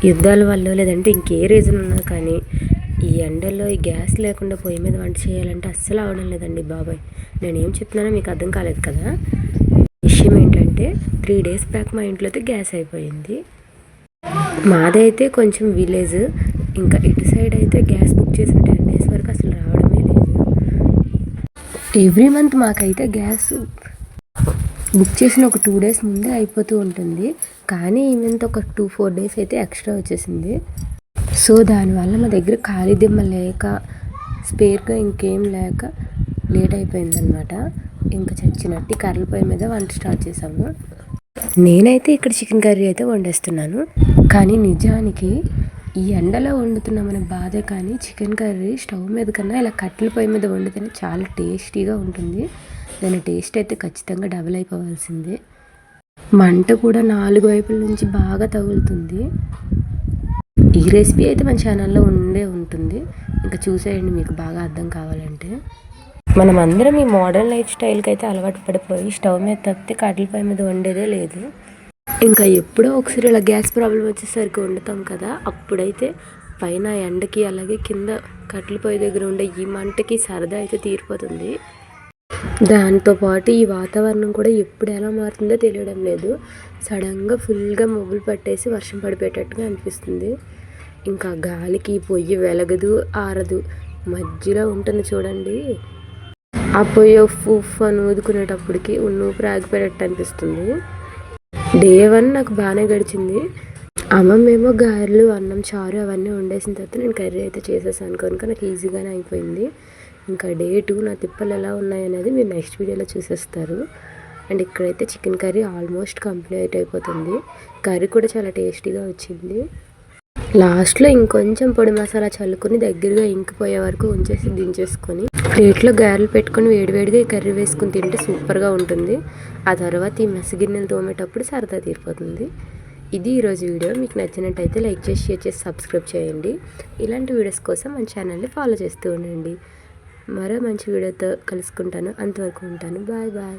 యుద్ధాల వల్ల లేదంటే ఇంకే రీజన్ ఉన్నా కానీ ఈ ఎండల్లో ఈ గ్యాస్ లేకుండా పొయ్యి మీద వంట చేయాలంటే అస్సలు అవడం లేదండి బాబాయ్. నేనేం చెప్తున్నానో మీకు అర్థం కాలేదు కదా. విషయం ఏంటంటే 3 days బ్యాక్ మా ఇంట్లో అయితే గ్యాస్ అయిపోయింది. మాదైతే కొంచెం విలేజ్, ఇంకా ఇటు సైడ్ అయితే గ్యాస్ బుక్ చేసిన 10 days వరకు అసలు రావడమే లేదు. ఎవ్రీ మంత్ మాకైతే గ్యాస్ బుక్ చేసిన ఒక 2 days ముందే అయిపోతూ ఉంటుంది. కానీ ఈ మంత్ ఒక 2-4 days అయితే ఎక్స్ట్రా వచ్చేసింది. సో దానివల్ల మా దగ్గర ఖాళీ దిమ్మ లేక స్పేర్గా ఇంకేం లేక లేట్ అయిపోయిందనమాట. ఇంకా చచ్చినట్టు కర్రల పొయ్యి మీద వంట స్టార్ట్ చేసాము. నేనైతే ఇక్కడ చికెన్ కర్రీ అయితే వండేస్తున్నాను. కానీ నిజానికి ఈ ఎండలో వండుతున్నామనే బాధే, కానీ చికెన్ కర్రీ స్టవ్ మీద కన్నా ఇలా కట్టెల పొయ్యి మీద వండితేనే చాలా టేస్టీగా ఉంటుంది. దాని టేస్ట్ అయితే ఖచ్చితంగా డబుల్ అయిపోవాల్సిందే. మంట కూడా 4 వైపుల నుంచి బాగా తగులుతుంది. ఈ రెసిపీ అయితే మన ఛానల్లో ఉంటుంది, ఇంకా చూసేయండి మీకు బాగా అర్థం కావాలంటే. మనం అందరం ఈ మోడర్న్ లైఫ్ స్టైల్కి అయితే అలవాటు పడిపోయి స్టవ్ మీద తప్పితే కట్టెల పొయ్యి మీద వండేదే లేదు. ఇంకా ఎప్పుడో ఒకసారి ఇలా గ్యాస్ ప్రాబ్లం వచ్చేసరికి వండుతాం కదా, అప్పుడైతే పైన ఎండకి అలాగే కింద కట్టెల పొయ్యి దగ్గర ఉండే ఈ మంటకి సరదా అయితే తీరిపోతుంది. దాంతోపాటు ఈ వాతావరణం కూడా ఎప్పుడు ఎలా మారుతుందో తెలియడం లేదు. సడన్గా ఫుల్గా మబ్బులు పట్టేసి వర్షం పడిపోయేటట్టుగా అనిపిస్తుంది. ఇంకా గాలికి పొయ్యి వెలగదు, ఆరదు, మధ్యలో ఉంటుంది చూడండి. ఆ పొయ్యి ఉఫ్ అని ఊదుకునేటప్పటికి ఊపిరి ఆగిపోయేటట్టు అనిపిస్తుంది. డే 1 నాకు బాగానే గడిచింది. అమ్మమ్మేమో గారెలు, అన్నం, చారు అవన్నీ వండేసిన తర్వాత నేను కర్రీ అయితే చేసేసాను కనుక నాకు ఈజీగానే అయిపోయింది. ఇంకా డే 2 నా తిప్పలు ఎలా ఉన్నాయనేది మీరు నెక్స్ట్ వీడియోలో చూసేస్తారు. అండ్ ఇక్కడైతే చికెన్ కర్రీ ఆల్మోస్ట్ కంప్లీట్ అయిపోతుంది. కర్రీ కూడా చాలా టేస్టీగా వచ్చింది. లాస్ట్లో ఇంకొంచెం పొడి మసాలా చల్లుకొని దగ్గరగా ఇంకిపోయే వరకు ఉంచేసి దించేసుకొని ప్లేట్లో గారెలు పెట్టుకొని వేడివేడిగా ఈ కర్రీ వేసుకుని తింటే సూపర్గా ఉంటుంది. ఆ తర్వాత ఈ మెసగిన్నెలు తోమేటప్పుడు సరదా తీరిపోతుంది. ఇది ఈరోజు వీడియో. మీకు నచ్చినట్టయితే లైక్ చేసి, షేర్ చేసి, సబ్స్క్రైబ్ చేయండి. ఇలాంటి వీడియోస్ కోసం మన ఛానల్ని ఫాలో చేస్తూ ఉండండి. మరో మంచి వీడియోతో కలుసుకుంటాను. అంతవరకు ఉంటాను. Bye bye.